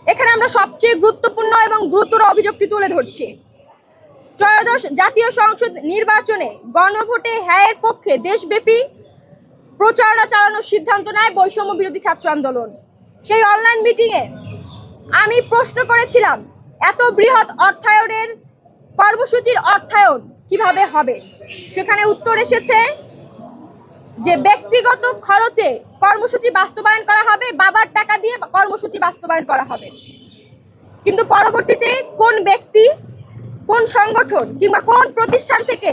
এখানে আমরা সবচেয়ে গুরুত্বপূর্ণ এবং গুরুতর অভিযোগটি তুলে ধরছি। ত্রয়োদশ জাতীয় সংসদ নির্বাচনে গণভোটে হ্যাঁয়ের পক্ষে দেশব্যাপী প্রচারণা চালানোর সিদ্ধান্ত নেয় বৈষম্য বিরোধী ছাত্র আন্দোলন। সেই অনলাইন মিটিংয়ে আমি প্রশ্ন করেছিলাম, এত বৃহৎ অর্থায়নের কর্মসূচির অর্থায়ন কিভাবে হবে? সেখানে উত্তর এসেছে যে ব্যক্তিগত খরচে কর্মসূচি বাস্তবায়ন করা হবে, বাবার টাকা দিয়ে কর্মসূচি বাস্তবায়ন করা হবে। কিন্তু পরবর্তীতে কোন ব্যক্তি, কোন সংগঠন কিংবা কোন প্রতিষ্ঠান থেকে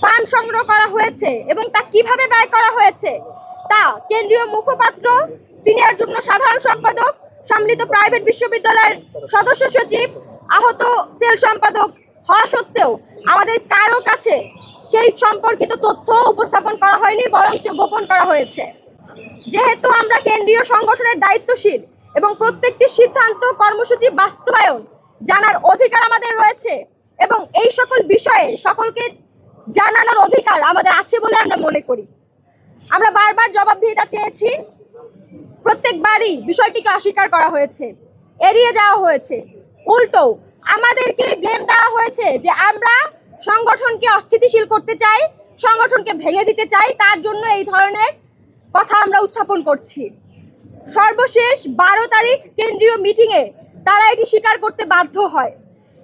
ফান্ড সংগ্রহ করা হয়েছে এবং তা কিভাবে ব্যয় করা হয়েছে তা কেন্দ্রীয় মুখপাত্র, সিনিয়র যুগ্ম সাধারণ সম্পাদক, সম্মিলিত প্রাইভেট বিশ্ববিদ্যালয়ের সদস্য সচিব, আহত সেল সম্পাদক হওয়া সত্ত্বেও আমাদের কারো কাছে সেই সম্পর্কিত তথ্য উপস্থাপন করা হয়নি, বরং গোপন করা হয়েছে। যেহেতু আমরা কেন্দ্রীয় সংগঠনের দায়িত্বশীল এবং প্রত্যেকটি সিদ্ধান্ত কর্মসূচি বাস্তবায়ন জানার অধিকার আমাদের রয়েছে এবং এই সকল বিষয়ে সকলকে জানানোর অধিকার আমাদের আছে বলে আমরা মনে করি। আমরা বারবার জবাবদিহিতা চেয়েছি, প্রত্যেকবারই বিষয়টিকে অস্বীকার করা হয়েছে, এড়িয়ে যাওয়া হয়েছে। উল্টো আমাদেরকে ব্লেম দেওয়া হয়েছে যে আমরা সংগঠনকে অস্থিতিশীল করতে চাই, সংগঠনকে ভেঙে দিতে চাই, তার জন্য এই ধরনের কথা আমরা উত্থাপন করছি। সর্বশেষ 12 তারিখ কেন্দ্রীয় মিটিংয়ে তারা এটি স্বীকার করতে বাধ্য হয়।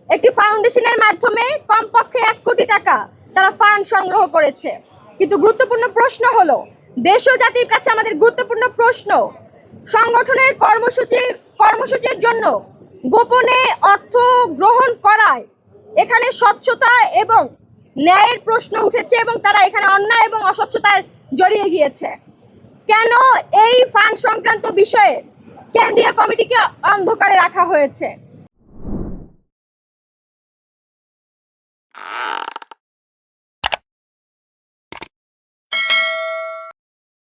একটি ফাউন্ডেশনের মাধ্যমে কমপক্ষে 1 কোটি টাকা তারা ফান্ড সংগ্রহ করেছে। কিন্তু গুরুত্বপূর্ণ প্রশ্ন হলো, দেশ ও জাতির কাছে আমাদের গুরুত্বপূর্ণ প্রশ্ন, সংগঠনের কর্মসূচির জন্য গোপনে অর্থ গ্রহণ করায় এখানে স্বচ্ছতা এবং ন্যায়ের প্রশ্ন উঠেছে এবং তারা এখানে অন্যায় এবং অস্বচ্ছতার জড়িয়ে গিয়েছে। কেন এই ফান্ড সংক্রান্ত বিষয়ে কেন্দ্রীয় কমিটিকে অন্ধকারে রাখা হয়েছে?